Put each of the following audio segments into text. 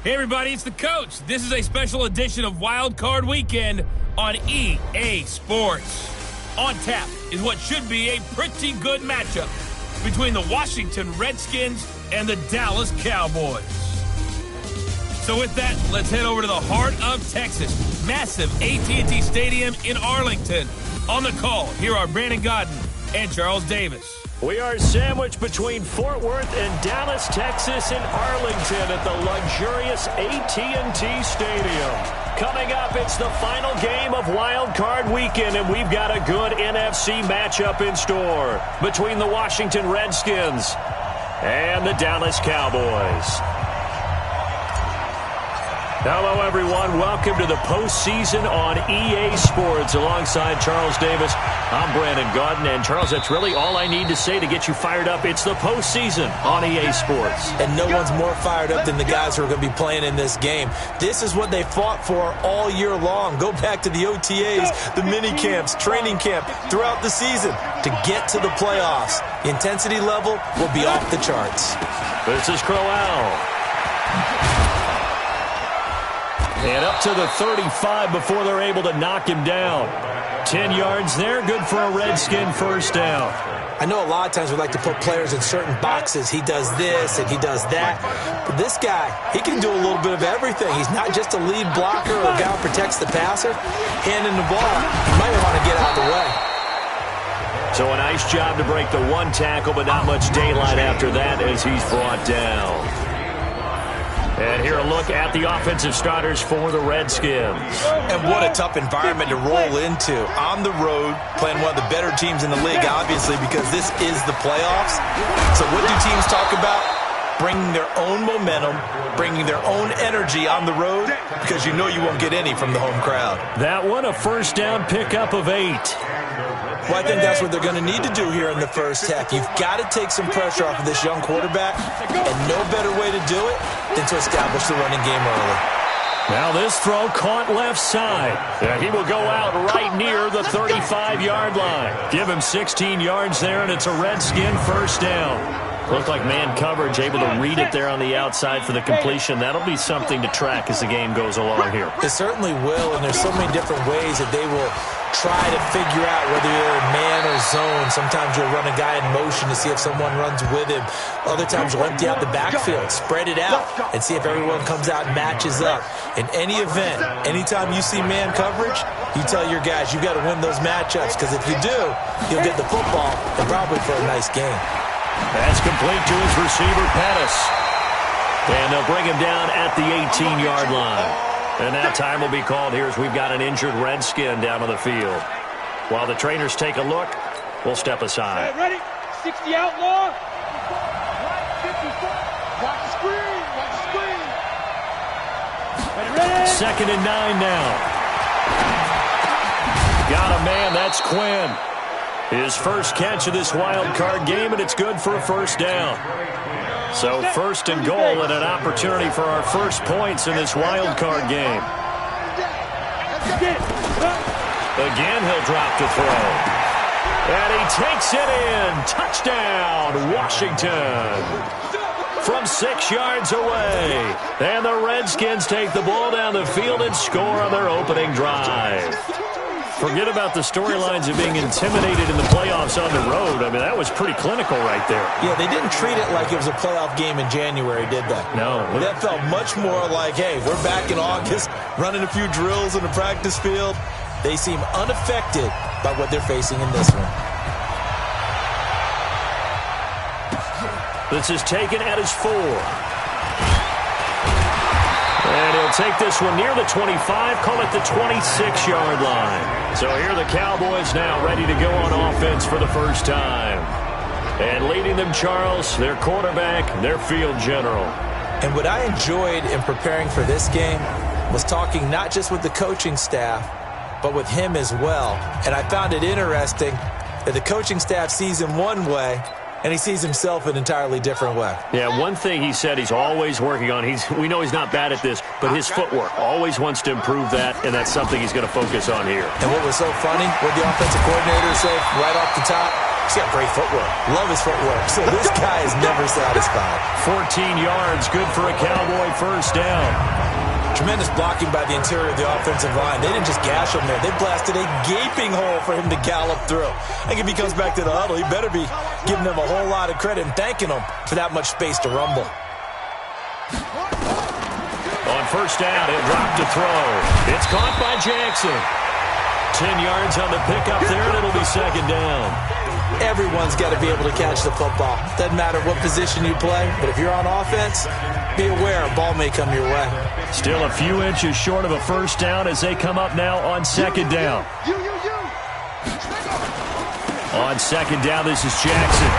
Hey everybody, it's the coach. This is a special edition of Wild Card Weekend on EA Sports. On tap is what should be a pretty good matchup between the Washington Redskins and the Dallas Cowboys. So with that, let's head over to the heart of Texas. Massive AT&T Stadium in Arlington. On the call, here are Brandon Godden and Charles Davis. We are sandwiched between Fort Worth and Dallas, Texas, in Arlington at the luxurious AT&T Stadium. Coming up, it's the final game of Wild Card Weekend, and we've got a good NFC matchup in store between the Washington Redskins and the Dallas Cowboys. Hello, everyone. Welcome to the postseason on EA Sports. Alongside Charles Davis, I'm Brandon Godden. And, Charles, that's really all I need to say to get you fired up. It's the postseason on EA Sports. And no one's more fired up than the guys who are going to be playing in this game. This is what they fought for all year long. Go back to the OTAs, the mini camps, training camp, throughout the season to get to the playoffs. The intensity level will be off the charts. This is Crowell. And up to the 35 before they're able to knock him down. 10 yards there, good for a Redskin first down. I know a lot of times we like to put players in certain boxes. He does this and he does that. But this guy, he can do a little bit of everything. He's not just a lead blocker or a guy who protects the passer. Handing the ball, you might want to get out of the way. So a nice job to break the one tackle, but not much daylight after that as he's brought down. And here a look at the offensive starters for the Redskins. And what a tough environment to roll into. On the road, playing one of the better teams in the league, obviously, because this is the playoffs. So what do teams talk about? Bringing their own momentum, bringing their own energy on the road, because you know you won't get any from the home crowd. That one, a first down pickup of 8. Well, I think that's what they're going to need to do here in the first half. You've got to take some pressure off of this young quarterback, and no better way to do it than to establish the running game early. Now this throw caught left side. And he will go out right near the 35-yard line. Give him 16 yards there, and it's a Redskin first down. Looked like man coverage, able to read it there on the outside for the completion. That'll be something to track as the game goes along here. It certainly will, and there's so many different ways that they will try to figure out whether you're man or zone. Sometimes you'll run a guy in motion to see if someone runs with him. Other times you'll empty out the backfield, spread it out, and see if everyone comes out and matches up. In any event, anytime you see man coverage, you tell your guys you've got to win those matchups, because if you do, you'll get the football and probably for a nice game. That's complete to his receiver, Pettis. And they'll bring him down at the 18-yard line. And that time will be called here as we've got an injured Redskin down on the field. While the trainers take a look, we'll step aside. Ready? 60 outlaw. Watch the screen. Watch the screen. Ready? 2nd and 9 now. Got a man. That's Quinn. His first catch of this wild card game, and it's good for a first down. So 1st and goal and an opportunity for our first points in this wild card game. Again, he'll drop to throw. And he takes it in. Touchdown, Washington. From 6 yards away. And the Redskins take the ball down the field and score on their opening drive. Forget about the storylines of being intimidated in the playoffs on the road. I mean, that was pretty clinical right there. Yeah, they didn't treat it like it was a playoff game in January, did they? No. That felt much more like, hey, we're back in August, running a few drills in the practice field. They seem unaffected by what they're facing in this one. This is taken at his 4. And he'll take this one near the 25, call it the 26-yard line. So here are the Cowboys now ready to go on offense for the first time. And leading them, Charles, their quarterback, their field general. And what I enjoyed in preparing for this game was talking not just with the coaching staff, but with him as well. And I found it interesting that the coaching staff sees him one way, and he sees himself an entirely different way. Yeah, one thing he said he's always working on, we know he's not bad at this, but his footwork, always wants to improve that, and that's something he's going to focus on here. And what was so funny, what the offensive coordinator said right off the top, He's got great footwork. Love his footwork. So this guy is never satisfied. 14 yards, good for a Cowboy first down. Tremendous blocking by the interior of the offensive line. They didn't just gash him there. They blasted a gaping hole for him to gallop through. I think if he comes back to the huddle, he better be giving them a whole lot of credit and thanking them for that much space to rumble. On first down, he'll drop to throw. It's caught by Jackson. 10 yards on the pickup there, and it'll be second down. Everyone's got to be able to catch the football. Doesn't matter what position you play, but if you're on offense, be aware a ball may come your way. Still a few inches short of a first down as they come up now on second down. On second down, this is Jackson.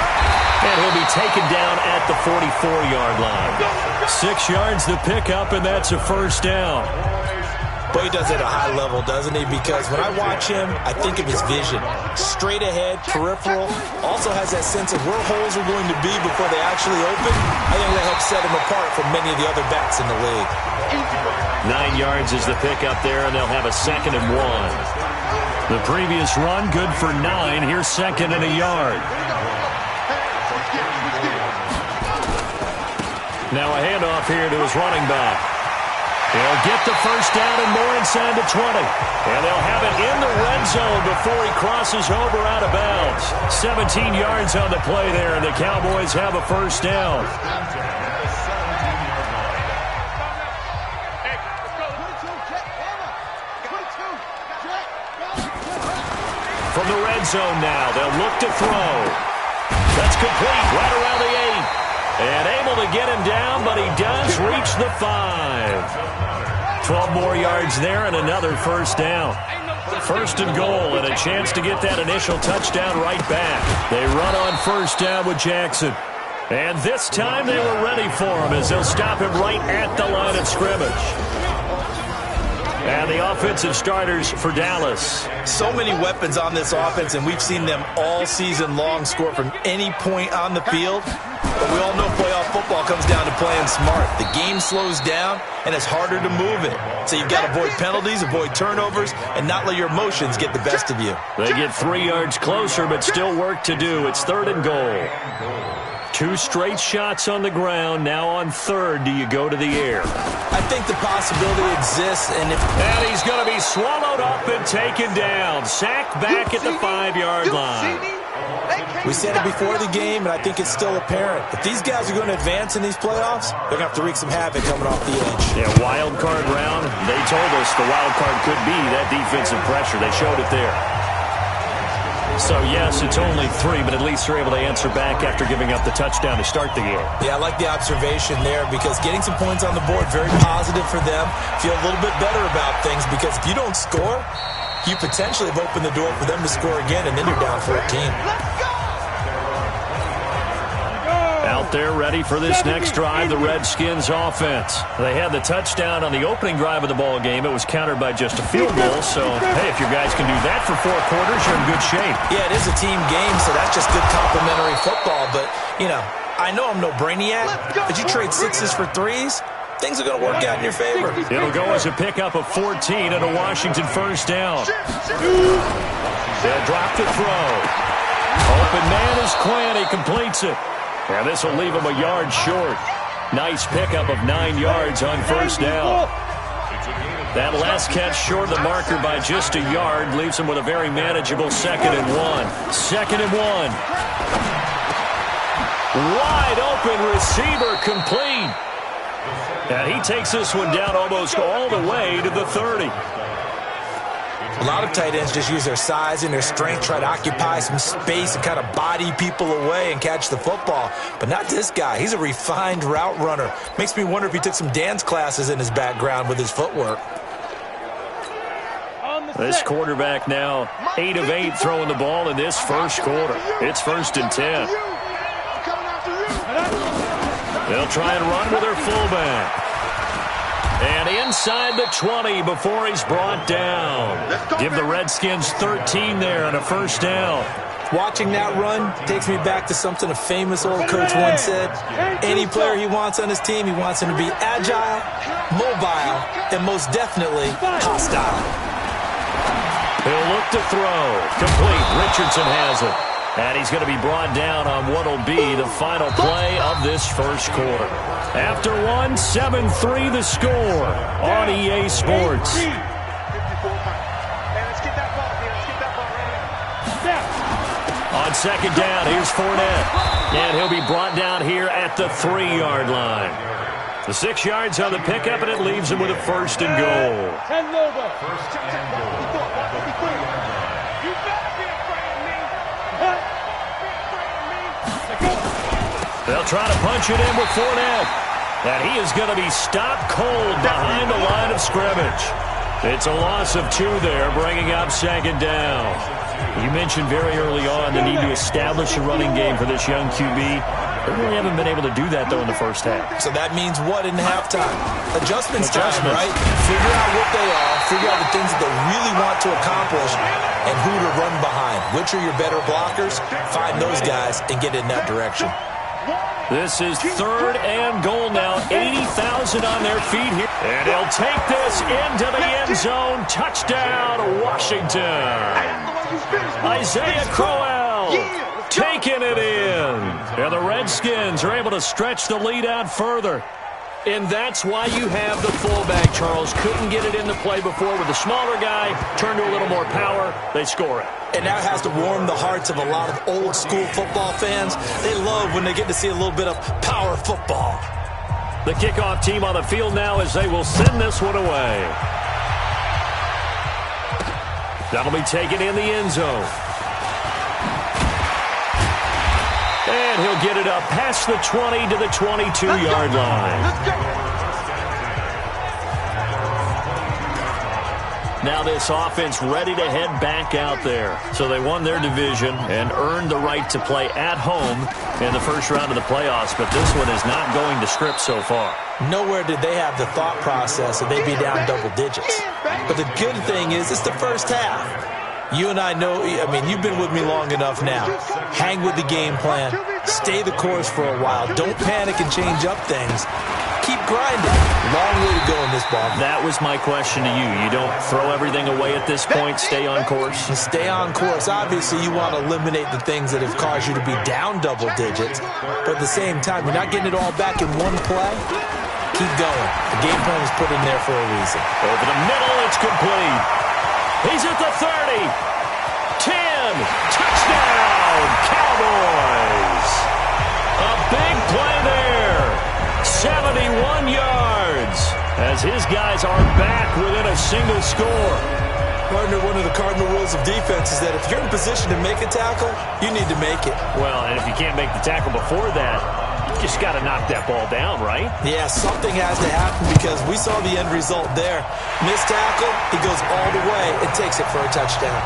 And he'll be taken down at the 44-yard line. 6 yards the pickup, and that's a first down. But he does it at a high level, doesn't he? Because when I watch him, I think of his vision. Straight ahead, peripheral. Also has that sense of where holes are going to be before they actually open. I think that helps set him apart from many of the other backs in the league. 9 yards is the pickup there, and they'll have a 2nd and 1. The previous run, good for 9. Here's 2nd and a yard. Now a handoff here to his running back. He'll get the first down and more inside the 20. And they'll have it in the red zone before he crosses over out of bounds. 17 yards on the play there, and the Cowboys have a first down. From the red zone now, they'll look to throw. That's complete right around the 8. And able to get him down, but he does reach the 5. 12 more yards there and another first down. 1st and goal and a chance to get that initial touchdown right back. They run on first down with Jackson. And this time they were ready for him as they'll stop him right at the line of scrimmage. And the offensive starters for Dallas. So many weapons on this offense, and we've seen them all season long score from any point on the field. But we all know playoff football comes down to playing smart. The game slows down, and it's harder to move it. So you've got to avoid penalties, avoid turnovers, and not let your emotions get the best of you. They get 3 yards closer, but still work to do. It's 3rd and goal. 2 straight shots on the ground. Now on 3rd, do you go to the air? I think the possibility exists. And he's going to be swallowed up and taken down. Sacked back at the 5-yard line. We said it before the game, and I think it's still apparent. If these guys are going to advance in these playoffs, they're going to have to wreak some havoc coming off the edge. Yeah, wild card round. They told us the wild card could be that defensive pressure. They showed it there. So, yes, it's only 3, but at least they're able to answer back after giving up the touchdown to start the game. Yeah, I like the observation there because getting some points on the board, very positive for them. Feel a little bit better about things because if you don't score, you potentially have opened the door for them to score again, and then you're down 14. Out there ready for this next drive, the Redskins offense. They had the touchdown on the opening drive of the ball game. It was countered by just a field goal. So, hey, if your guys can do that for 4 quarters, you're in good shape. Yeah, it is a team game, so that's just good complimentary football. But, you know, I know I'm no brainiac, but you trade 6s for 3s, things are going to work out in your favor. It'll go as a pickup of 14 and a Washington first down. They'll drop to throw. Open man is Quinn. He completes it. And this will leave him a yard short. Nice pickup of 9 yards on first down. That last catch short of the marker by just a yard leaves him with a very manageable 2nd and 1. 2nd and 1. Wide open receiver complete. And he takes this one down almost all the way to the 30. A lot of tight ends just use their size and their strength, try to occupy some space and kind of body people away and catch the football. But not this guy. He's a refined route runner. Makes me wonder if he took some dance classes in his background with his footwork. This quarterback now 8 of 8 throwing the ball in this first quarter. It's 1st and 10. They'll try and run with their fullback. And inside the 20 before he's brought down. Give the Redskins 13 there on a first down. Watching that run takes me back to something a famous old coach once said. Any player he wants on his team, he wants him to be agile, mobile, and most definitely hostile. He'll look to throw. Complete. Richardson has it. And he's going to be brought down on what will be the final play of this first quarter. After one, 7-3 the score on EA Sports. On second down, here's Fournette. And he'll be brought down here at the 3-yard line. The 6 yards on the pickup, and it leaves him with a first and goal. They'll try to punch it in with Fournette. And he is going to be stopped cold behind the line of scrimmage. It's a loss of 2 there, bringing up second down. You mentioned very early on the need to establish a running game for this young QB. They really haven't been able to do that, though, in the first half. So that means what in halftime? Adjustments time, right? Figure out what they are, figure out the things that they really want to accomplish, and who to run behind. Which are your better blockers? Find those guys and get in that direction. This is 3rd and goal now. 80,000 on their feet here. And he'll take this into the end zone. Touchdown, Washington. Isaiah Crowell taking it in. And the Redskins are able to stretch the lead out further. And that's why you have the fullback, Charles. Couldn't get it into play before with the smaller guy. Turned to a little more power. They score it. And that has to warm the hearts of a lot of old-school football fans. They love when they get to see a little bit of power football. The kickoff team on the field now as they will send this one away. That'll be taken in the end zone. And he'll get it up past the 20 to the 22-yard line. Now this offense ready to head back out there. So they won their division and earned the right to play at home in the first round of the playoffs. But this one is not going to script so far. Nowhere did they have the thought process that they'd be down double digits. But the good thing is it's the first half. You and I know, I mean, you've been with me long enough now. Hang with the game plan. Stay the course for a while. Don't panic and change up things. Keep grinding. Long way to go in this ball. That was my question to you. You don't throw everything away at this point. Stay on course. Stay on course. Obviously, you want to eliminate the things that have caused you to be down double digits. But at the same time, you're not getting it all back in one play. Keep going. The game plan was put in there for a reason. Over the middle, it's complete. He's at the 30. 10. Touchdown, Cowboys. A big play there. 71 yards as his guys are back within a single score. Partner, one of the cardinal rules of defense is that if you're in position to make a tackle, you need to make it. Well, and if you can't make the tackle before that, you just got to knock that ball down, right? Yeah, something has to happen because we saw the end result there. Missed tackle, he goes all the way and takes it for a touchdown.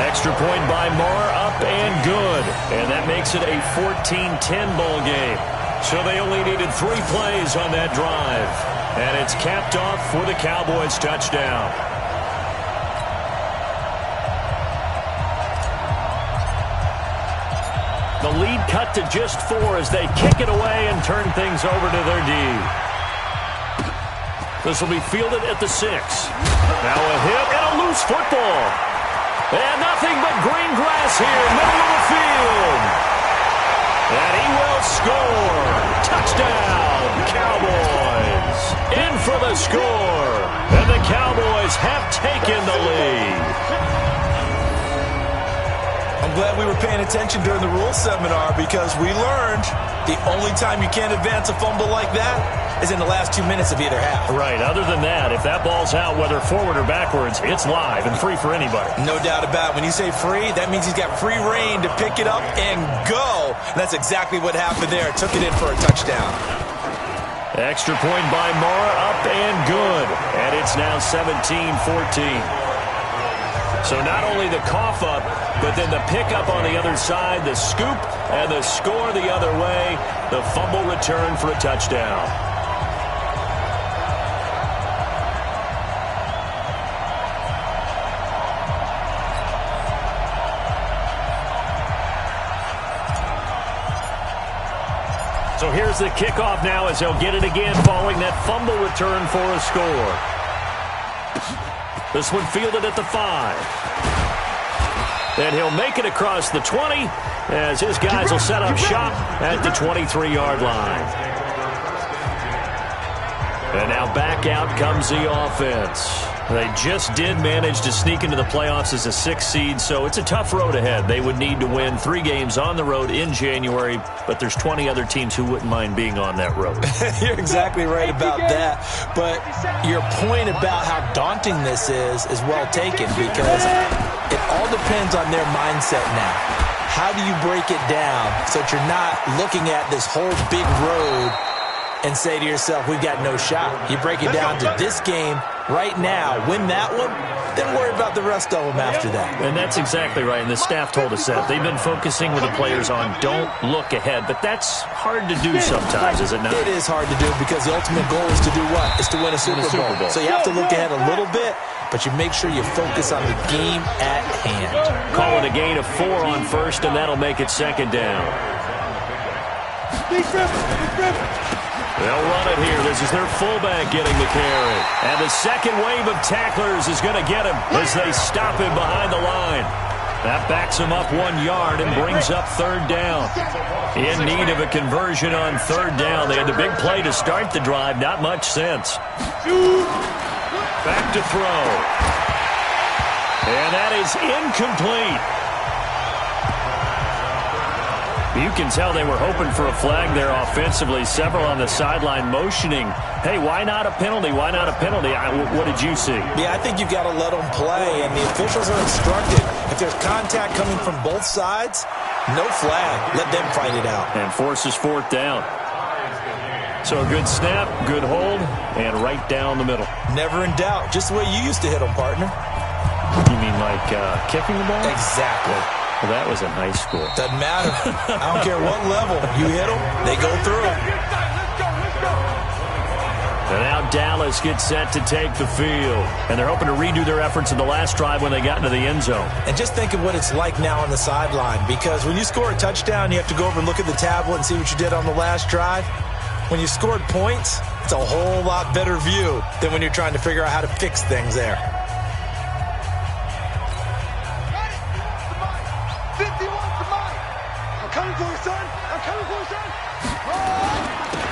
Extra point by Marr, up and good. And that makes it a 14-10 ball game. So they only needed 3 plays on that drive. And it's capped off for the Cowboys touchdown. The lead cut to just 4 as they kick it away and turn things over to their D. This will be fielded at the 6. Now a hit and a loose football. And nothing but green grass here, middle of the field. And he will score. Touchdown, Cowboys. In for the score. And the Cowboys have taken the lead. I'm glad we were paying attention during the rules seminar because we learned the only time you can't advance a fumble like that is in the last 2 minutes of either half. Right. Other than that, if that ball's out, whether forward or backwards, it's live and free for anybody. No doubt about it. When you say free, that means he's got free reign to pick it up and go. And that's exactly what happened there. Took it in for a touchdown. Extra point by Marr, up and good. And it's now 17-14. So not only the cough up, but then the pickup on the other side, the scoop, and the score the other way. The fumble return for a touchdown. So here's the kickoff now as they'll get it again following that fumble return for a score. This one fielded at the 5. And he'll make it across the 20 as his guys will set up shop at the 23-yard line. And now back out comes the offense. They just did manage to sneak into the playoffs as a 6th seed, so it's a tough road ahead. They would need to win 3 games on the road in January, but there's 20 other teams who wouldn't mind being on that road. You're exactly right about that. But your point about how daunting this is well taken, because it all depends on their mindset now. How do you break it down so that you're not looking at this whole big road and say to yourself, we've got no shot? You break it down to this game right now, win that one, then worry about the rest of them after that. And that's exactly right, and the staff told us that. They've been focusing with the players on don't look ahead, but that's hard to do sometimes, is it not? It is hard to do because the ultimate goal is to do what? Is to win a Super Bowl. So you have to look ahead a little bit, but you make sure you focus on the game at hand. Call it a gain of 4 on first, and that'll make it 2nd down. They'll run it here. This is their fullback getting the carry. And the second wave of tacklers is going to get him as they stop him behind the line. That backs him up 1 yard and brings up 3rd down. In need of a conversion on 3rd down. They had the big play to start the drive. Not much sense. Back to throw. And that is incomplete. You can tell they were hoping for a flag there offensively. Several on the sideline motioning, hey, why not a penalty? Why not a penalty? What did you see? Yeah, I think you've got to let them play, and the officials are instructed. If there's contact coming from both sides, no flag. Let them fight it out. And forces 4th down. So a good snap, good hold, and right down the middle. Never in doubt. Just the way you used to hit them, partner. You mean like kicking the ball? Exactly. Well, that was in high school. Doesn't matter. I don't care what level. You hit them, they go through. And now Dallas gets set to take the field. And they're hoping to redo their efforts in the last drive when they got into the end zone. And just think of what it's like now on the sideline. Because when you score a touchdown, you have to go over and look at the tablet and see what you did on the last drive. When you scored points, it's a whole lot better view than when you're trying to figure out how to fix things there.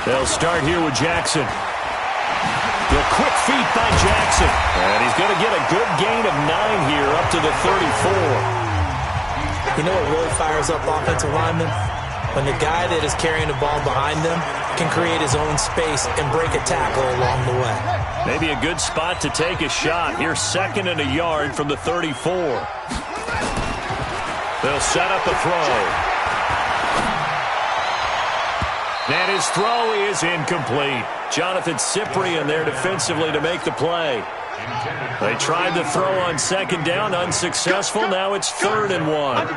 They'll start here with Jackson. The quick feet by Jackson. And he's going to get a good gain of 9 here up to the 34. You know what really fires up offensive linemen? When the guy that is carrying the ball behind them can create his own space and break a tackle along the way. Maybe a good spot to take a shot. Here's 2nd and a yard from the 34. They'll set up a throw. And his throw is incomplete. Jonathan Cyprien there defensively to make the play. They tried the throw on 2nd down, unsuccessful. Now it's 3rd and 1.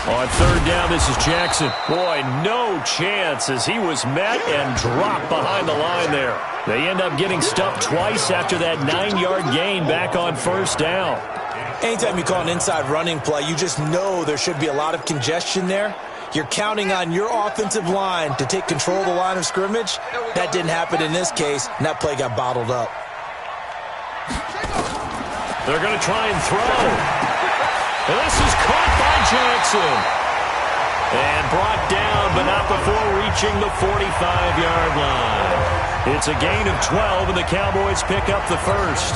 On 3rd down, this is Jackson. Boy, no chance as he was met and dropped behind the line there. They end up getting stuffed twice after that 9-yard gain back on 1st down. Anytime you call an inside running play, you just know there should be a lot of congestion there. You're counting on your offensive line to take control of the line of scrimmage. That didn't happen in this case, and that play got bottled up. They're going to try and throw. And this is caught by Jackson. And brought down, but not before reaching the 45-yard line. It's a gain of 12, and the Cowboys pick up the 1st.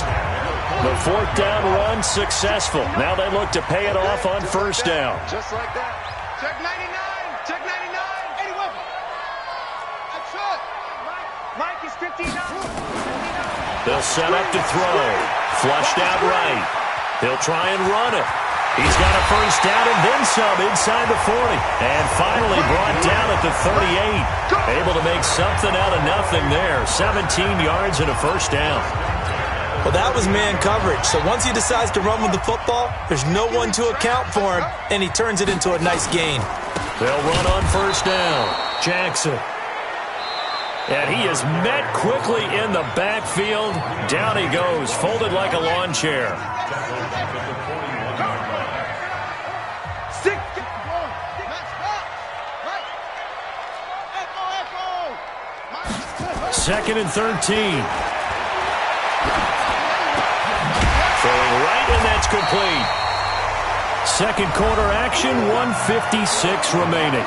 The 4th down run successful. Now they look to pay it off on 1st down. Just like that. Check 99. Check 99. 81. That's it. Mike is 59. They'll set up to throw. Flushed out right. They'll try and run it. He's got a 1st down and then some inside the 40. And finally brought down at the 38. Able to make something out of nothing there. 17 yards and a 1st down. Well, that was man coverage. So once he decides to run with the football, there's no one to account for him, and he turns it into a nice gain. They'll run on 1st down. Jackson. And he is met quickly in the backfield. Down he goes, folded like a lawn chair. 2nd and 13. Throwing right, and that's complete. second quarter action, 1:56 remaining.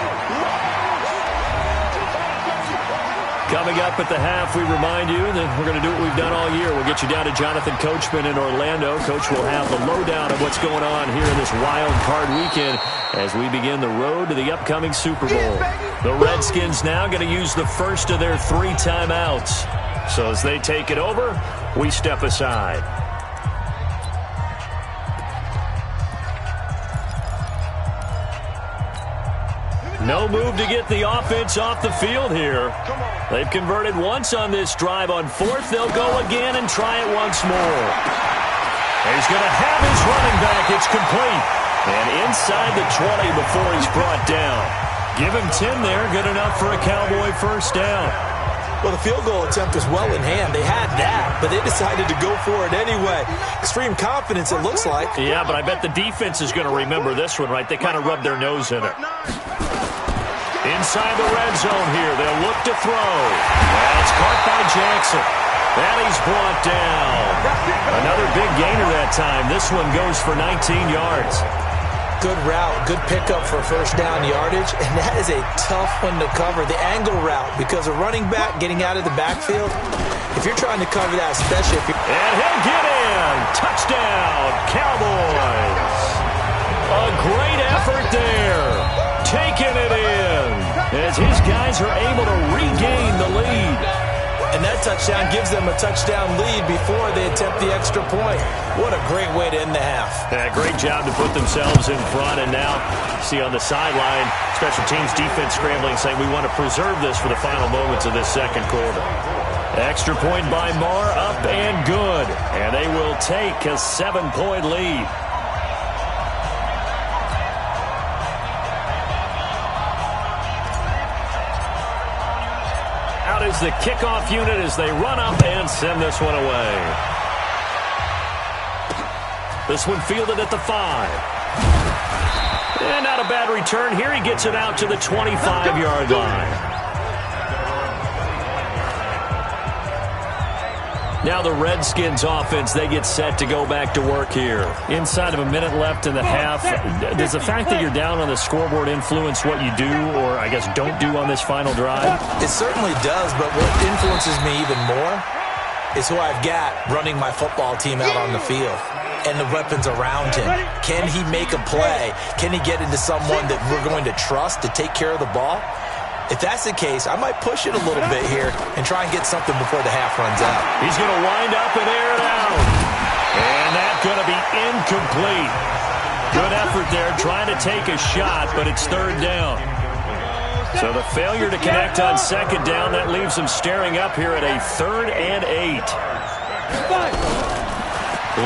Coming up at the half, we remind you that we're going to do what we've done all year. We'll get you down to Jonathan Coachman in Orlando. Coach will have the lowdown of what's going on here in this wild card weekend as we begin the road to the upcoming Super Bowl. The Redskins now going to use the first of their 3 timeouts. So as they take it over, we step aside. No move to get the offense off the field here. They've converted once on this drive. On 4th, they'll go again and try it once more. He's going to have his running back. It's complete. And inside the 20 before he's brought down. Give him 10 there. Good enough for a Cowboy first down. Well, the field goal attempt was well in hand. They had that, but they decided to go for it anyway. Extreme confidence, it looks like. Yeah, but I bet the defense is going to remember this one, right? They kind of rubbed their nose in it. Inside the red zone here, they'll look to throw. That's caught by Jackson. And he's brought down. Another big gainer that time. This one goes for 19 yards. Good route, good pickup for first down yardage, and that is a tough one to cover. The angle route, because a running back getting out of the backfield, if you're trying to cover that, especially if you're... And he'll get in. Touchdown, Cowboys. A great effort there. Taking it in as his guys are able to regain the lead. And that touchdown gives them a touchdown lead before they attempt the extra point. What a great way to end the half. Yeah, great job to put themselves in front. And now, see on the sideline, special teams defense scrambling, saying we want to preserve this for the final moments of this second quarter. Extra point by Marr, up and good. And they will take a 7-point lead. Out is the kickoff unit as they run up and send this one away. This one fielded at the 5. And not a bad return here. He gets it out to the 25-yard line. Now the Redskins offense, they get set to go back to work here. Inside of a minute left in the half, does the fact that you're down on the scoreboard influence what you do, or I guess don't do on this final drive? It certainly does, but what influences me even more is who I've got running my football team out on the field and the weapons around him. Can he make a play? Can he get into someone that we're going to trust to take care of the ball? If that's the case, I might push it a little bit here and try and get something before the half runs out. He's going to wind up and air it out. And that's going to be incomplete. Good effort there, trying to take a shot, but it's third down. So the failure to connect on second down, that leaves him staring up here at a 3rd and 8.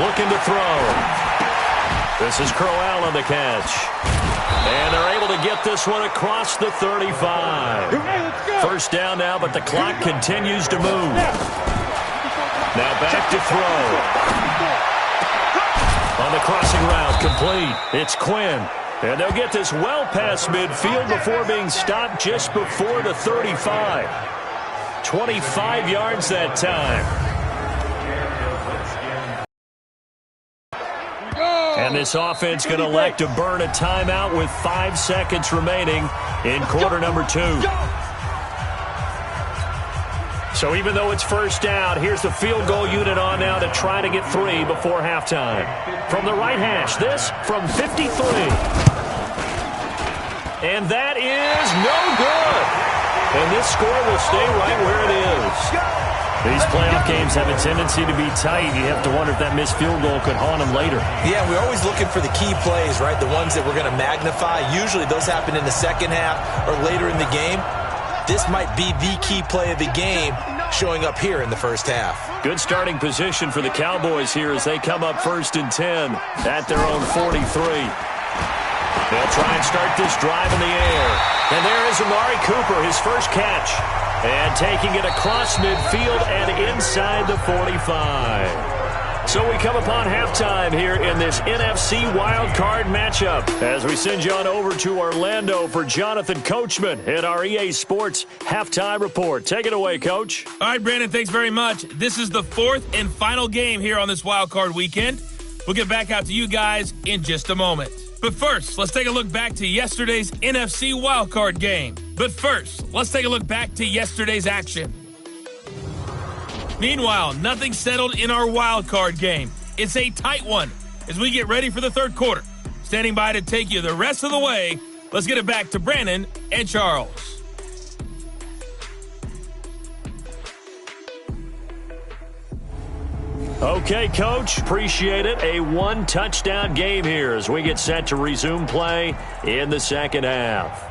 Looking to throw. This is Crowell on the catch. And they're able to get this one across the 35. First down now, but the clock continues to move. Now back to throw. On the crossing route, complete. It's Quinn. And they'll get this well past midfield before being stopped just before the 35. 25 yards that time. And this offense going to elect to burn a timeout with 5 seconds remaining in quarter number 2. So even though it's first down, here's the field goal unit on now to try to get 3 before halftime. From the right hash, this from 53. And that is no good. And this score will stay right where it is. These playoff games have a tendency to be tight. You have to wonder if that missed field goal could haunt them later. Yeah, we're always looking for the key plays, right? The ones that we're going to magnify. Usually those happen in the second half or later in the game. This might be the key play of the game showing up here in the first half. Good starting position for the Cowboys here as they come up 1st and 10 at their own 43. They'll try and start this drive in the air. And there is Amari Cooper, his first catch. And taking it across midfield and inside the 45. So we come upon halftime here in this NFC wildcard matchup as we send you on over to Orlando for Jonathan Coachman at our EA Sports Halftime Report. Take it away, Coach. All right, Brandon, thanks very much. This is the 4th and final game here on this wildcard weekend. We'll get back out to you guys in just a moment. But first, let's take a look back to yesterday's NFC wildcard game. Meanwhile, nothing settled in our wildcard game. It's a tight one as we get ready for the third quarter. Standing by to take you the rest of the way, let's get it back to Brandon and Charles. Okay, Coach, appreciate it. A one-touchdown game here as we get set to resume play in the second half.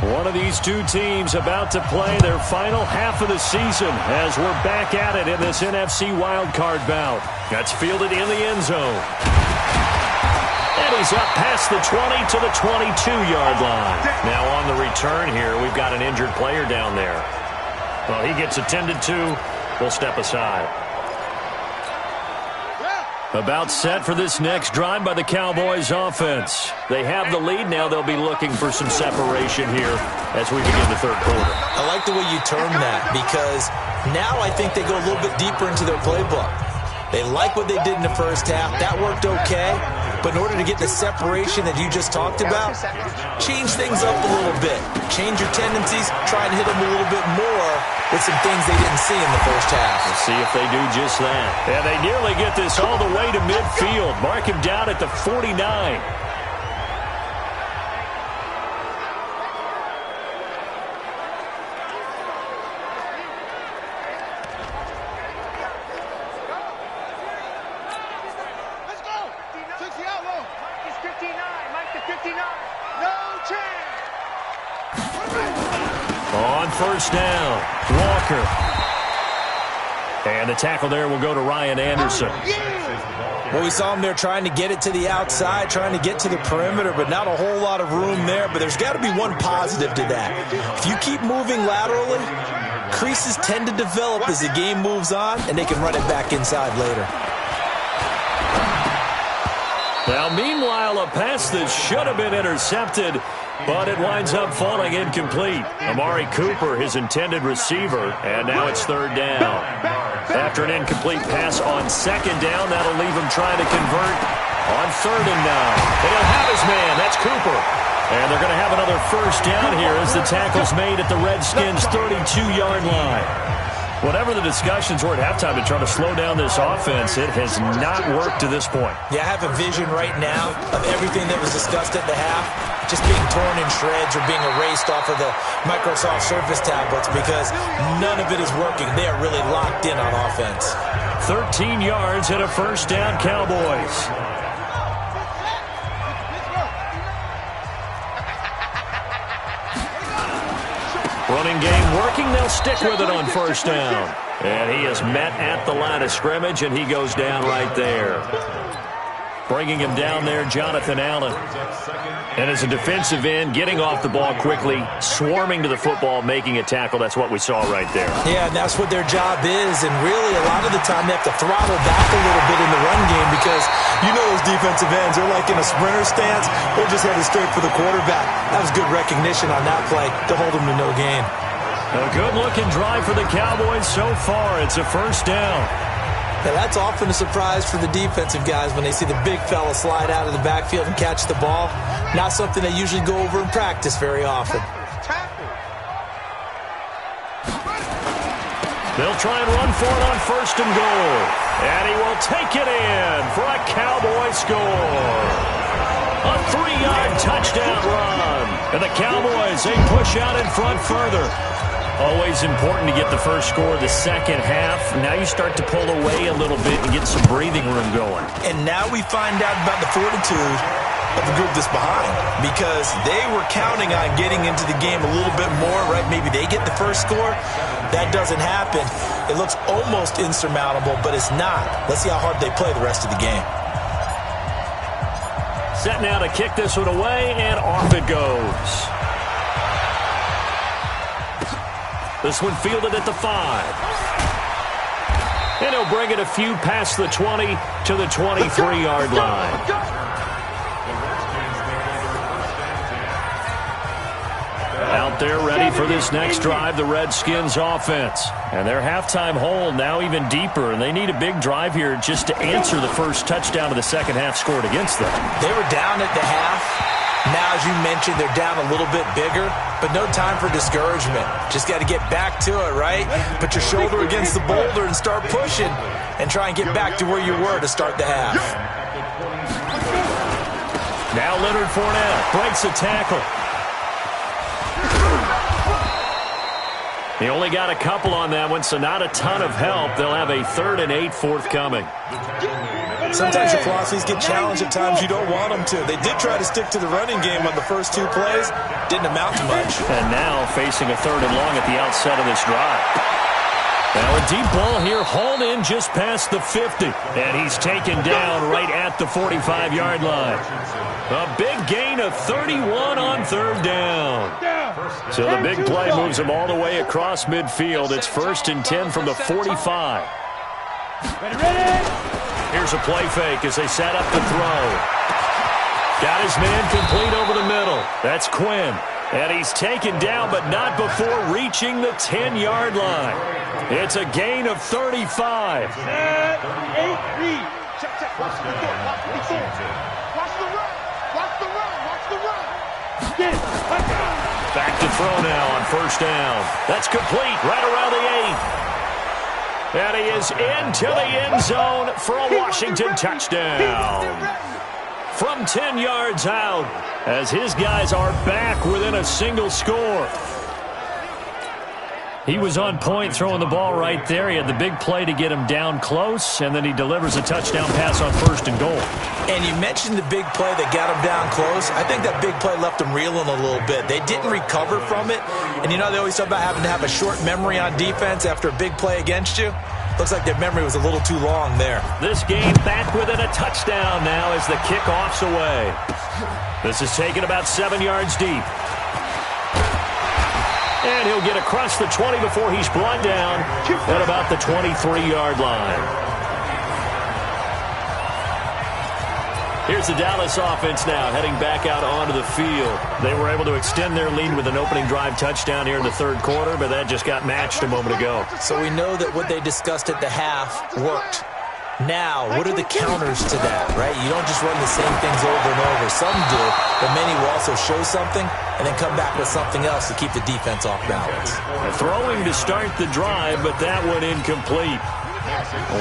One of these two teams about to play their final half of the season as we're back at it in this NFC wildcard bout. That's fielded in the end zone. And he's up past the 20 to the 22-yard line. Now on the return here, we've got an injured player down there. Well, he gets attended to. We'll step aside. About set for this next drive by the Cowboys offense. They have the lead. Now they'll be looking for some separation here as we begin the third quarter. I like the way you term that because now I think they go a little bit deeper into their playbook. They like what they did in the first half. That worked okay. But in order to get the separation that you just talked about, change things up a little bit. Change your tendencies. Try and hit them a little bit more with some things they didn't see in the first half. We'll see if they do just that. And they nearly get this all the way to midfield. Mark him down at the 49. First down, Walker. And the tackle there will go to Ryan Anderson. Well, we saw him there trying to get it to the outside, trying to get to the perimeter, but not a whole lot of room there. But there's got to be one positive to that. If you keep moving laterally, creases tend to develop as the game moves on, and they can run it back inside later. Now, meanwhile, a pass that should have been intercepted, but it winds up falling incomplete. Amari Cooper, his intended receiver, and now it's third down. After an incomplete pass on second down, that'll leave him trying to convert on 3rd and 9. And he'll have his man. That's Cooper. And they're going to have another first down here as the tackle's made at the Redskins' 32-yard line. Whatever the discussions were at halftime to try to slow down this offense, it has not worked to this point. Yeah, I have a vision right now of everything that was discussed at the half just being torn in shreds or being erased off of the Microsoft Surface tablets because none of it is working. They are really locked in on offense. 13 yards and a first down, Cowboys. Running game working. They'll stick with it on first down. And he is met at the line of scrimmage, and he goes down right there. Bringing him down there, Jonathan Allen. And as a defensive end, getting off the ball quickly, swarming to the football, making a tackle. That's what we saw right there. Yeah, and that's what their job is. And really, a lot of the time, they have to throttle back a little bit in the run game because you know those defensive ends, they're like in a sprinter stance. They're just headed straight for the quarterback. That was good recognition on that play to hold them to no gain. A good-looking drive for the Cowboys so far. It's a first down. Now, that's often a surprise for the defensive guys when they see the big fella slide out of the backfield and catch the ball. Not something they usually go over in practice very often. They'll try and run for it on first and goal. And he will take it in for a Cowboy score. A 3-yard touchdown run. And the Cowboys, they push out in front further. Always important to get the first score of the second half. Now you start to pull away a little bit and get some breathing room going. And now we find out about the fortitude of the group that's behind because they were counting on getting into the game a little bit more, right? Maybe they get the first score. That doesn't happen. It looks almost insurmountable, but it's not. Let's see how hard they play the rest of the game. Set now to kick this one away, and off it goes. This one fielded at the 5. And he'll bring it a few past the 20 to the 23-yard line. Out there ready for this next drive, the Redskins offense. And their halftime hole now even deeper, and they need a big drive here just to answer the first touchdown of the second half scored against them. They were down at the half. Now, as you mentioned, they're down a little bit bigger, but no time for discouragement. Just got to get back to it, right? Put your shoulder against the boulder and start pushing and try and get back to where you were to start the half. Now Leonard Fournette breaks a tackle. He only got a couple on that one, so not a ton of help. They'll have a 3rd and 8 forthcoming. Sometimes your philosophies get challenged at times you don't want them to. They did try to stick to the running game on the first 2 plays. Didn't amount to much. And now facing a 3rd and long at the outset of this drive. Now a deep ball here, hauled in just past the 50. And he's taken down right at the 45-yard line. A big gain of 31 on 3rd down. So the big play moves him all the way across midfield. It's 1st and 10 from the 45. Here's a play fake as they set up the throw. Got his man complete over the middle. That's Quinn. And he's taken down, but not before reaching the 10-yard line. It's a gain of 35. Check, read. Check. Watch the run. Back to throw now on 1st down. That's complete right around the 8. And he is into the end zone for a Washington touchdown. From 10 yards out, as his guys are back within a single score. He was on point throwing the ball right there. He had the big play to get him down close, and then he delivers a touchdown pass on 1st and goal. And you mentioned the big play that got him down close. I think that big play left him reeling a little bit. They didn't recover from it. And, you know, they always talk about having to have a short memory on defense after a big play against you. Looks like their memory was a little too long there. This game back within a touchdown now as the kickoff's away. This is taken about 7 yards deep. And he'll get across the 20 before he's brought down at about the 23-yard line. Here's the Dallas offense now heading back out onto the field. They were able to extend their lead with an opening drive touchdown here in the 3rd quarter, but that just got matched a moment ago. So we know that what they discussed at the half worked. Now, what are the counters to that, right? You don't just run the same things over and over. Some do, but many will also show something and then come back with something else to keep the defense off balance. Throwing to start the drive, but that one incomplete.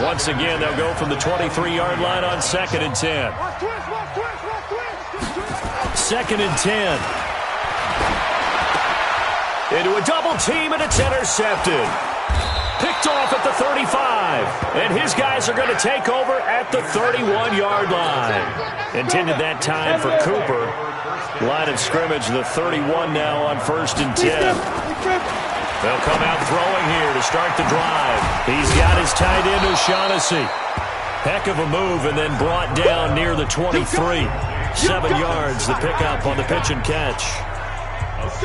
Once again, they'll go from the 23-yard line on 2nd and 10. 2nd and 10. Into a double team, and it's intercepted. Picked off at the 35, and his guys are going to take over at the 31-yard line. Intended that time for Cooper. Line of scrimmage, the 31 now on 1st and 10. They'll come out throwing here to start the drive. He's got his tight end, O'Shaughnessy. Heck of a move, and then brought down near the 23. 7 yards, the pickup on the pitch and catch.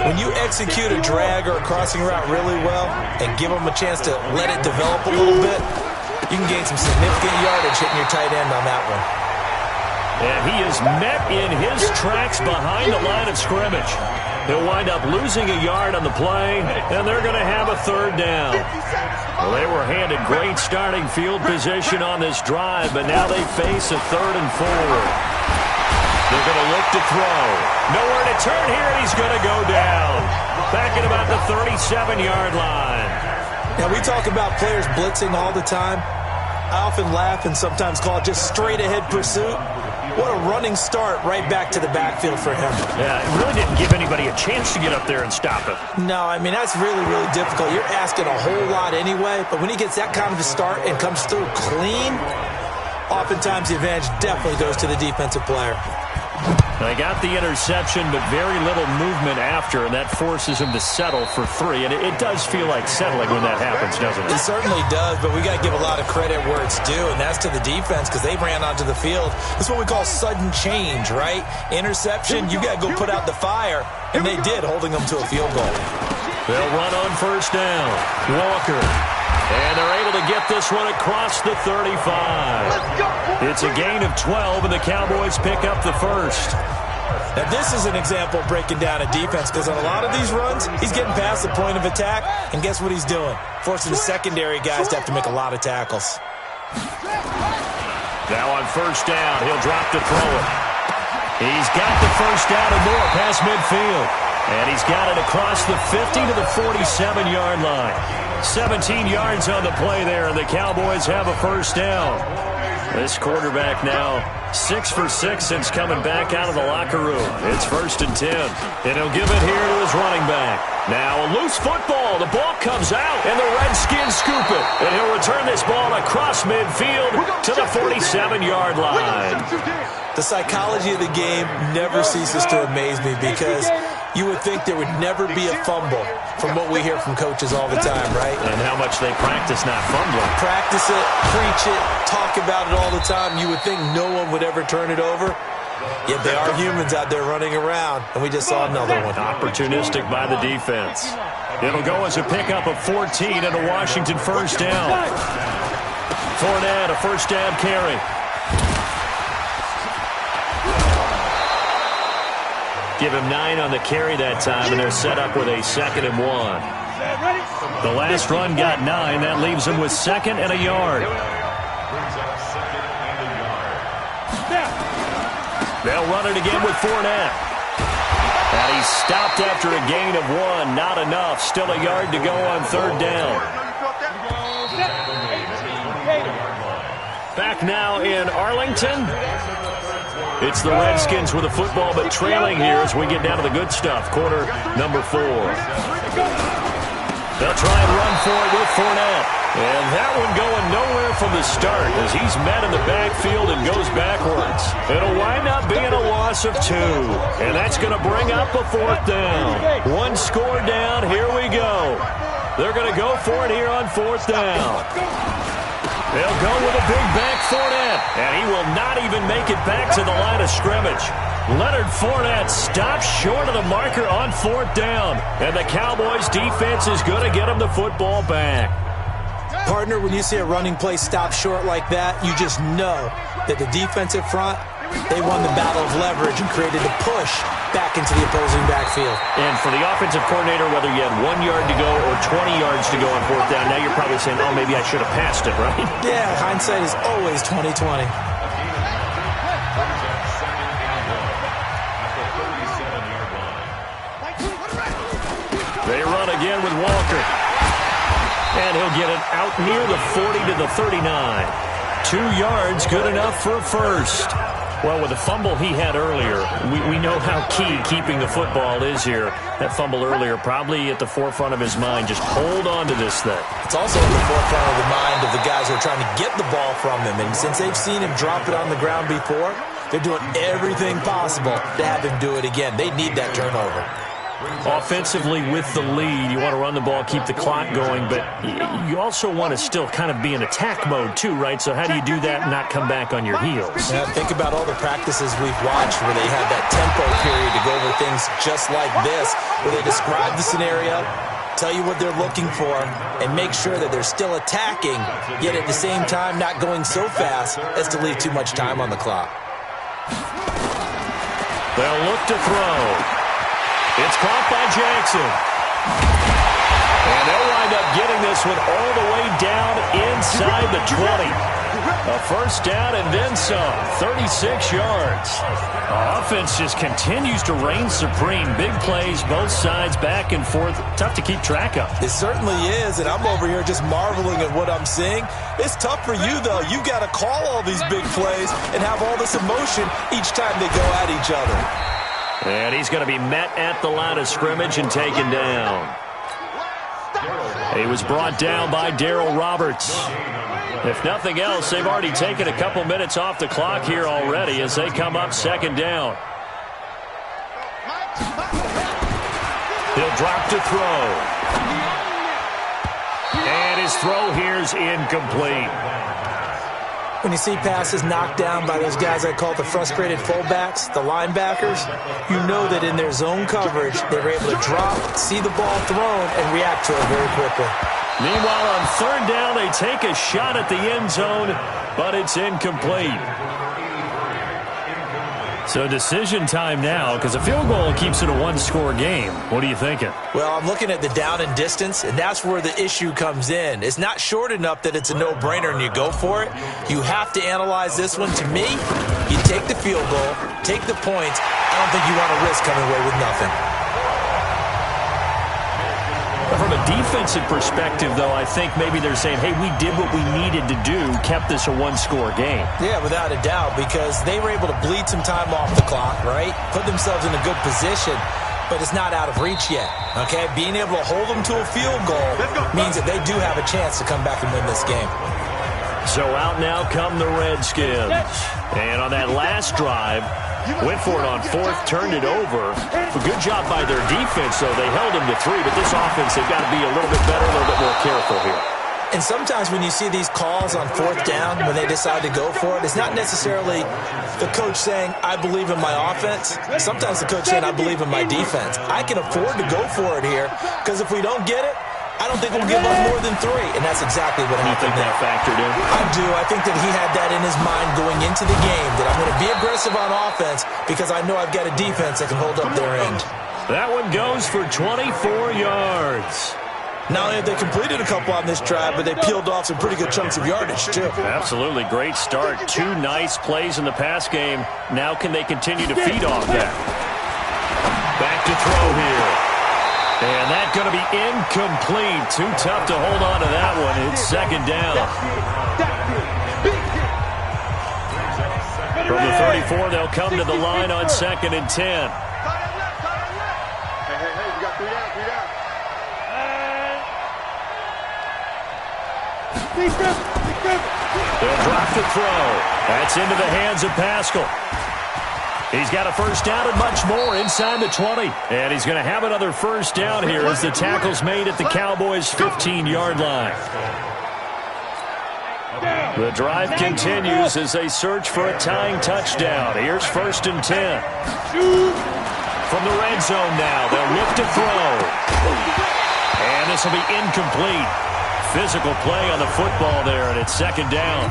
When you execute a drag or a crossing route really well and give them a chance to let it develop a little bit, you can gain some significant yardage hitting your tight end on that one. And he is met in his tracks behind the line of scrimmage. He'll wind up losing a yard on the play, and they're going to have a 3rd down. Well, they were handed great starting field position on this drive, but now they face a 3rd and 4. They're going to look to throw. Nowhere to turn here, and he's going to go down. Back at about the 37-yard line. Now, we talk about players blitzing all the time. I often laugh and sometimes call it just straight-ahead pursuit. What a running start right back to the backfield for him. Yeah, it really didn't give anybody a chance to get up there and stop him. No, I mean, that's really, really difficult. You're asking a whole lot anyway, but when he gets that kind of a start and comes through clean, oftentimes the advantage definitely goes to the defensive player. They got the interception, but very little movement after, and that forces him to settle for 3. And it does feel like settling when that happens, doesn't it? It certainly does, but we got to give a lot of credit where it's due, and that's to the defense because they ran onto the field. That's what we call sudden change, right? Interception, you got to go put out the fire, and they did, holding them to a field goal. They'll run on 1st down. Walker. And they're able to get this one across the 35. It's a gain of 12, and the Cowboys pick up the 1st. Now, this is an example of breaking down a defense, because on a lot of these runs, he's getting past the point of attack, and guess what he's doing? Forcing the secondary guys to have to make a lot of tackles. Now on first down, he'll drop to throw it. He's got the first down and more past midfield. And he's got it across the 50 to the 47-yard line. 17 yards on the play there, and the Cowboys have a first down. This quarterback now 6 for 6 since coming back out of the locker room. It's 1st and 10, and he'll give it here to his running back. Now a loose football. The ball comes out, and the Redskins scoop it. And he'll return this ball across midfield to the 47-yard line. The psychology of the game never ceases to amaze me, because you would think there would never be a fumble from what we hear from coaches all the time, right? And how much they practice not fumbling. Practice it, preach it, talk about it all the time. You would think no one would ever turn it over. Yet they are humans out there running around, and we just saw another one. Opportunistic by the defense. It'll go as a pickup of 14 and a Washington first down. Fournette, a first down carry. Give him 9 on the carry that time, and they're set up with a 2nd and 1. The last run got 9. That leaves him with 2nd and a yard. They'll run it again with Fournette. And he's stopped after a gain of 1. Not enough. Still a yard to go on 3rd down. Back now in Arlington. It's the Redskins with the football, but trailing here as we get down to the good stuff. Quarter number 4. They'll try and run for it with Fournette. And that one going nowhere from the start as he's met in the backfield and goes backwards. It'll wind up being a loss of 2. And that's going to bring up a 4th down. 1 score down. Here we go. They're going to go for it here on 4th down. They'll go with a big back Fournette, and he will not even make it back to the line of scrimmage. Leonard Fournette stops short of the marker on 4th down, and the Cowboys' defense is going to get him the football back. Partner, when you see a running play stop short like that, you just know that the defensive front, they won the battle of leverage and created a push back into the opposing backfield. And for the offensive coordinator, whether you had 1 yard to go or 20 yards to go on 4th down, now you're probably saying, oh, maybe I should have passed it, right? Yeah, hindsight is always 20/20. They run again with Walker. And he'll get it out near the 40 to the 39. 2 yards, good enough for a first. Well, with the fumble he had earlier, we know how key keeping the football is here. That fumble earlier probably at the forefront of his mind. Just hold on to this thing. It's also at the forefront of the mind of the guys who are trying to get the ball from him. And since they've seen him drop it on the ground before, they're doing everything possible to have him do it again. They need that turnover. Offensively with the lead, you want to run the ball, keep the clock going, but you also want to still kind of be in attack mode too, right? So how do you do that and not come back on your heels? Yeah, think about all the practices we've watched where they had that tempo period to go over things just like this, where they describe the scenario, tell you what they're looking for, and make sure that they're still attacking, yet at the same time not going so fast as to leave too much time on the clock. They'll look to throw. It's caught by Jackson. And they'll wind up getting this one all the way down inside the 20. A first down and then some. 36 yards. Offense just continues to reign supreme. Big plays, both sides, back and forth. Tough to keep track of. It certainly is, and I'm over here just marveling at what I'm seeing. It's tough for you, though. You got to call all these big plays and have all this emotion each time they go at each other. And he's going to be met at the line of scrimmage and taken down. He was brought down by Darryl Roberts. If nothing else, they've already taken a couple minutes off the clock here already as they come up 2nd down. He'll drop to throw. And his throw here's incomplete. When you see passes knocked down by those guys I call the frustrated fullbacks, the linebackers, you know that in their zone coverage, they were able to drop, see the ball thrown, and react to it very quickly. Meanwhile, on 3rd down, they take a shot at the end zone, but it's incomplete. So decision time now, because a field goal keeps it a one-score game. What are you thinking? Well, I'm looking at the down and distance, and that's where the issue comes in. It's not short enough that it's a no-brainer and you go for it. You have to analyze this one. To me, you take the field goal, take the points. I don't think you want to risk coming away with nothing. From a defensive perspective, though, I think maybe they're saying, hey, we did what we needed to do, kept this a one-score game. Yeah, without a doubt, because they were able to bleed some time off the clock, right? Put themselves in a good position, but it's not out of reach yet, okay? Being able to hold them to a field goal means that they do have a chance to come back and win this game. So out now come the Redskins. And on that last drive, went for it on fourth, turned it over. A good job by their defense, though. They held them to 3, but this offense, they've got to be a little bit better, a little bit more careful here. And sometimes when you see these calls on fourth down, when they decide to go for it, it's not necessarily the coach saying, I believe in my offense. Sometimes the coach saying, I believe in my defense. I can afford to go for it here, because if we don't get it, I don't think we'll give up more than 3, and that's exactly what happened. You think that factored in? I do. I think that he had that in his mind going into the game, that I'm going to be aggressive on offense because I know I've got a defense that can hold up their end. That one goes for 24 yards. Not only have they completed a couple on this drive, but they peeled off some pretty good chunks of yardage, too. Absolutely. Great start. 2 nice plays in the pass game. Now can they continue to feed off that? Back to throw here. And that's going to be incomplete. Too tough to hold on to that one. It's second down. From the 34, they'll come to the line on 2nd and 10. Hey, you got 3 down, 3 down. They'll drop the throw. That's into the hands of Pascal. He's got a first down and much more inside the 20. And he's going to have another first down here as the tackle's made at the Cowboys' 15-yard line. The drive continues as they search for a tying touchdown. Here's 1st and 10. From the red zone now, they'll look to throw. And this will be incomplete. Physical play on the football there, and it's 2nd down.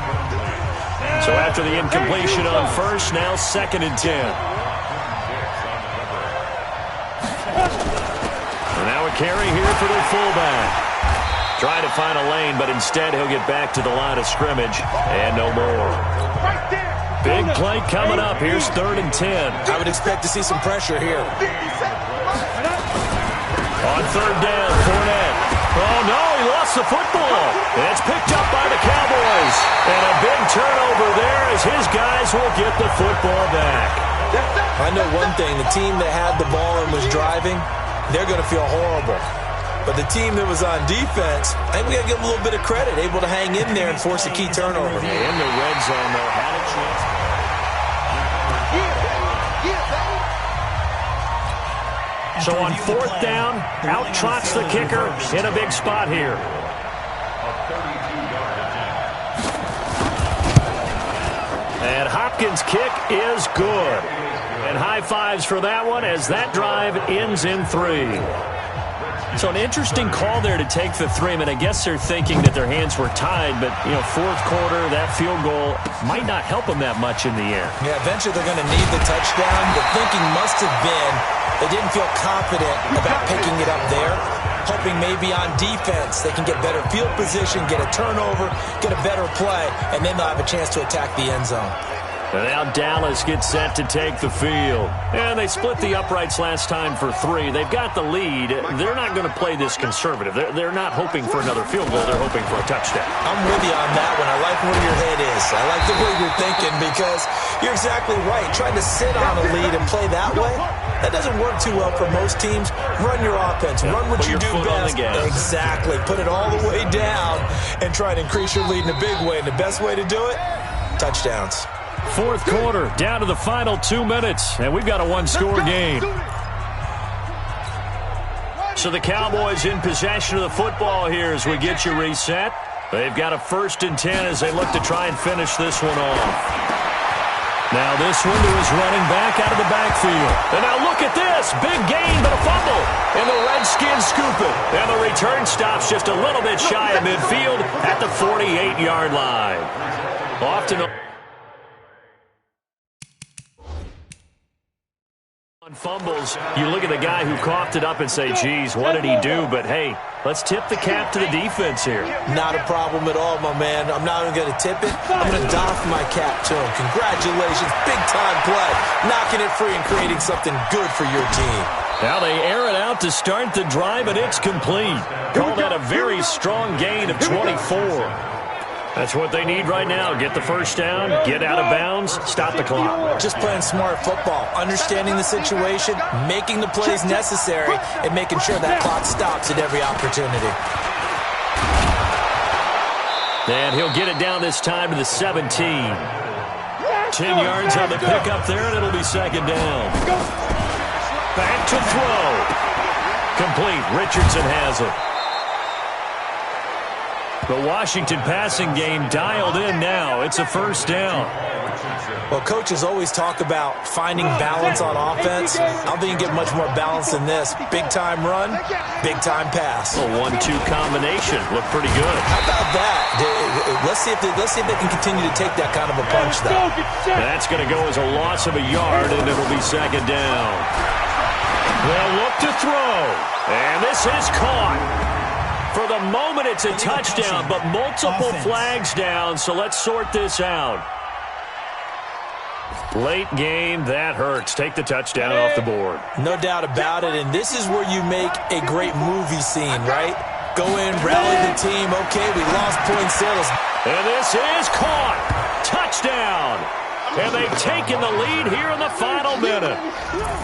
So after the incompletion on first, now 2nd and 10. And now a carry here for their fullback. Trying to find a lane, but instead he'll get back to the line of scrimmage and no more. Big play coming up. Here's 3rd and 10. I would expect to see some pressure here. On 3rd down, Fournette. Oh, no, he lost the football. And it's picked up by the Cowboys. And a big turnover there as his guys will get the football back. I know one thing. The team that had the ball and was driving, they're going to feel horrible. But the team that was on defense, I think we got to give them a little bit of credit, able to hang in there and force a key turnover. In the red zone, though, had a chance. So on 4th down, out trots the kicker in a big spot here. And Hopkins' kick is good. And high fives for that one as that drive ends in 3. So an interesting call there to take the 3. I mean, I guess they're thinking that their hands were tied, but, you know, 4th quarter, that field goal might not help them that much in the end. Yeah, eventually they're going to need the touchdown. The thinking must have been they didn't feel confident about picking it up there, hoping maybe on defense they can get better field position, get a turnover, get a better play, and then they'll have a chance to attack the end zone. And now Dallas gets set to take the field. And they split the uprights last time for 3. They've got the lead. They're not going to play this conservative. They're not hoping for another field goal. They're hoping for a touchdown. I'm with you on that one. I like where your head is. I like the way you're thinking because you're exactly right. Trying to sit on a lead and play that way, that doesn't work too well for most teams. Run your offense. Run what you do best. Exactly. Put it all the way down and try to increase your lead in a big way. And the best way to do it, touchdowns. 4th quarter, down to the final 2 minutes, and we've got a one-score game. So the Cowboys in possession of the football here as we get you reset. They've got a 1st and 10 as they look to try and finish this one off. Now this one to his running back out of the backfield. And now look at this. Big gain, but a fumble. And the Redskins scoop it. And the return stops just a little bit shy of midfield at the 48-yard line. Off to On fumbles, you look at the guy who coughed it up and say, geez, what did he do? But, hey, let's tip the cap to the defense here. Not a problem at all, my man. I'm not even going to tip it. I'm going to doff my cap to him. Congratulations. Big-time play. Knocking it free and creating something good for your team. Now they air it out to start the drive, and it's complete. Call that a very strong gain of 24. That's what they need right now. Get the first down, get out of bounds, stop the clock. Just playing smart football, understanding the situation, making the plays necessary, and making sure that clock stops at every opportunity. And he'll get it down this time to the 17. 10 yards on the pickup there, and it'll be second down. Back to throw. Complete. Richardson has it. The Washington passing game dialed in now. It's a first down. Well, coaches always talk about finding balance on offense. I don't think you get much more balance than this. Big-time run, big-time pass. A 1-2 combination. Looked pretty good. How about that? Let's see if they can continue to take that kind of a punch, though. That's going to go as a loss of a yard, and it'll be second down. They'll look to throw. And this is caught. For the moment, it's a touchdown, but multiple flags down, so let's sort this out. Late game, that hurts. Take the touchdown off the board. No doubt about it, and this is where you make a great movie scene, right? Go in, rally the team. Okay, we lost point sales. And this is caught. Touchdown. And they've taken the lead here in the final minute.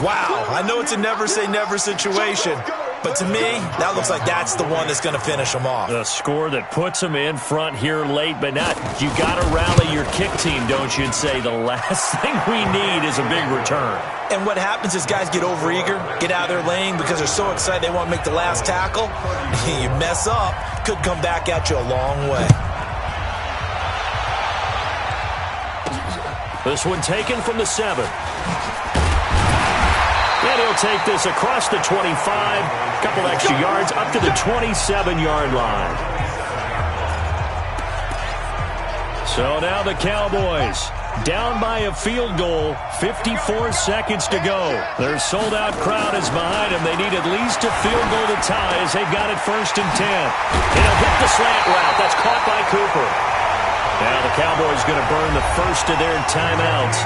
Wow, I know it's a never-say-never situation, but to me, that looks like that's the one that's going to finish them off. The score that puts them in front here late, but not. You got to rally your kick team, don't you, and say the last thing we need is a big return. And what happens is guys get overeager, get out of their lane because they're so excited they want to make the last tackle. You mess up, could come back at you a long way. This one taken from the 7. And he'll take this across the 25. Couple extra yards up to the 27-yard line. So now the Cowboys down by a field goal, 54 seconds to go. Their sold-out crowd is behind them. They need at least a field goal to tie as they've got it 1st and 10. And he'll hit the slant route. That's caught by Cooper. Now the Cowboys going to burn the first of their timeouts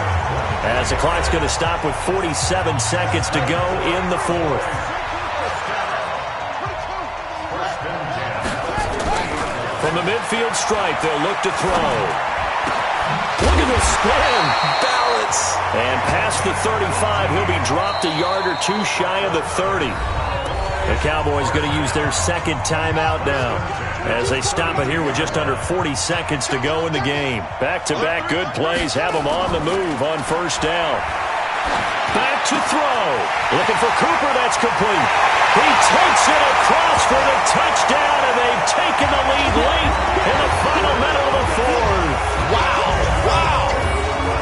as the clock's going to stop with 47 seconds to go in the 4th. From the midfield stripe, they'll look to throw. Look at this spin. Balance. And past the 35, he'll be dropped a yard or two shy of the 30. The Cowboys going to use their second timeout now as they stop it here with just under 40 seconds to go in the game. Back-to-back good plays have them on the move on 1st down. Back to throw. Looking for Cooper. That's complete. He takes it across for the touchdown, and they've taken the lead late in the final minute of the 4th. Wow. Wow.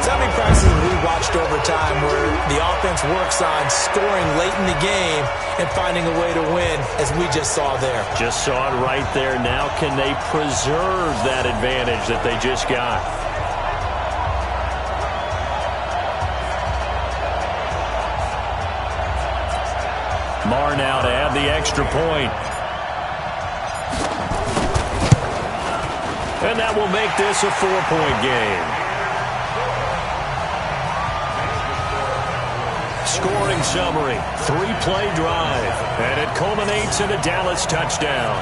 How many practices we watched over time where the offense works on scoring late in the game and finding a way to win, as we just saw there. Just saw it right there. Now can they preserve that advantage that they just got? Marr now to add the extra point. And that will make this a 4-point game. Scoring summary, 3-play drive, and it culminates in a Dallas touchdown.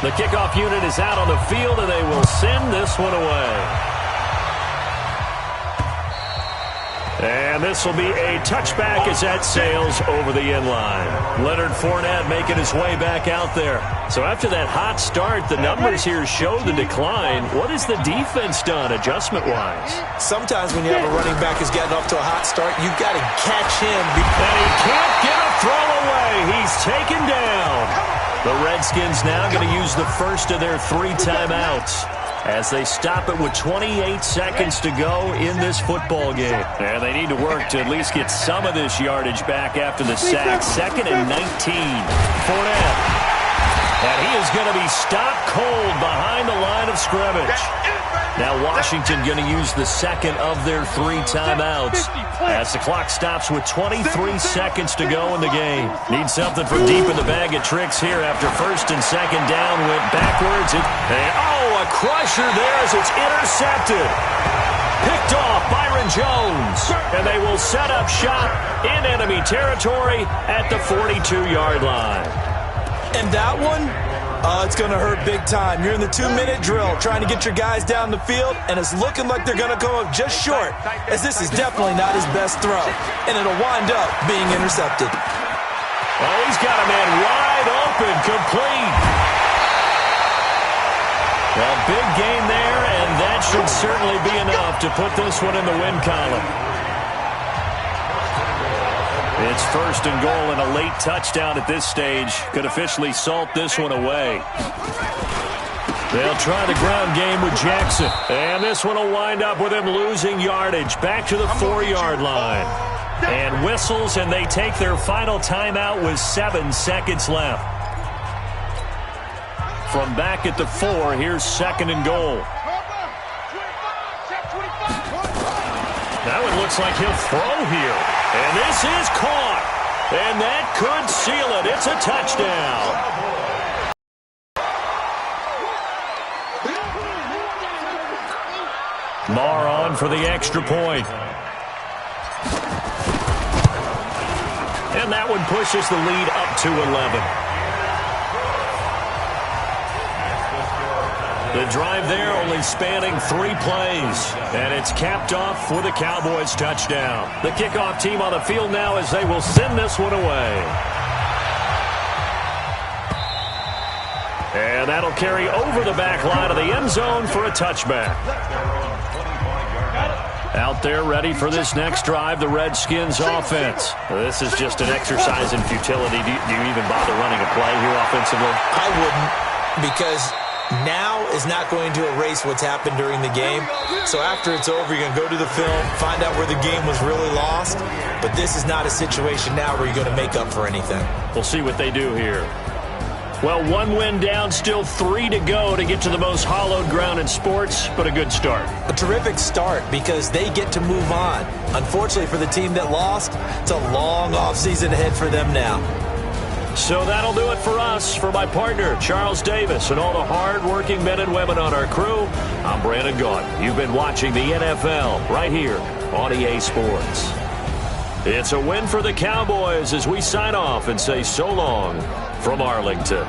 The kickoff unit is out on the field, and they will send this one away. And this will be a touchback as that sails over the end line. Leonard Fournette making his way back out there. So after that hot start, the numbers here show the decline. What has the defense done adjustment-wise? Sometimes when you have a running back who's getting off to a hot start, you've got to catch him. And he can't get a throw away. He's taken down. The Redskins now going to use the first of their 3 timeouts. as they stop it with 28 seconds to go in this football game. And they need to work to at least get some of this yardage back after the sack. 2nd and 19. Fournette. And he is going to be stopped cold behind the line of scrimmage. Now Washington going to use the second of their 3 timeouts as the clock stops with 23 seconds to go in the game. Need something from deep in the bag of tricks here after 1st and 2nd down went backwards. A crusher there as it's intercepted. Picked off Byron Jones. And they will set up shop in enemy territory at the 42-yard line. And that one, it's going to hurt big time. You're in the 2-minute drill trying to get your guys down the field, and it's looking like they're going to come up just short, as this is definitely not his best throw. And it'll wind up being intercepted. Oh, he's got a man wide open, complete. Well, big gain there, and that should certainly be enough to put this one in the win column. It's 1st and goal, and a late touchdown at this stage could officially salt this one away. They'll try the ground game with Jackson. And this one will wind up with him losing yardage back to the 4-yard line. And whistles, and they take their final timeout with 7 seconds left. From back at the 4, here's 2nd and goal. That one looks like he'll throw here. And this is caught. And that could seal it. It's a touchdown. Marr on for the extra point. And that one pushes the lead up to 11. The drive there only spanning 3 plays. And it's capped off with a Cowboys touchdown. The kickoff team on the field now as they will send this one away. And that'll carry over the back line of the end zone for a touchback. Out there ready for this next drive, the Redskins offense. This is just an exercise in futility. Do you even bother running a play here offensively? I wouldn't, because now is not going to erase what's happened during the game. So after it's over, you're going to go to the film, find out where the game was really lost. But this is not a situation now where you're going to make up for anything. We'll see what they do here. Well, 1 win down, still 3 to go to get to the most hallowed ground in sports, but a good start. A terrific start because they get to move on. Unfortunately for the team that lost, it's a long offseason ahead for them now. So that'll do it for us. For my partner, Charles Davis, and all the hard-working men and women on our crew, I'm Brandon Gaudin. You've been watching the NFL right here on EA Sports. It's a win for the Cowboys as we sign off and say so long from Arlington.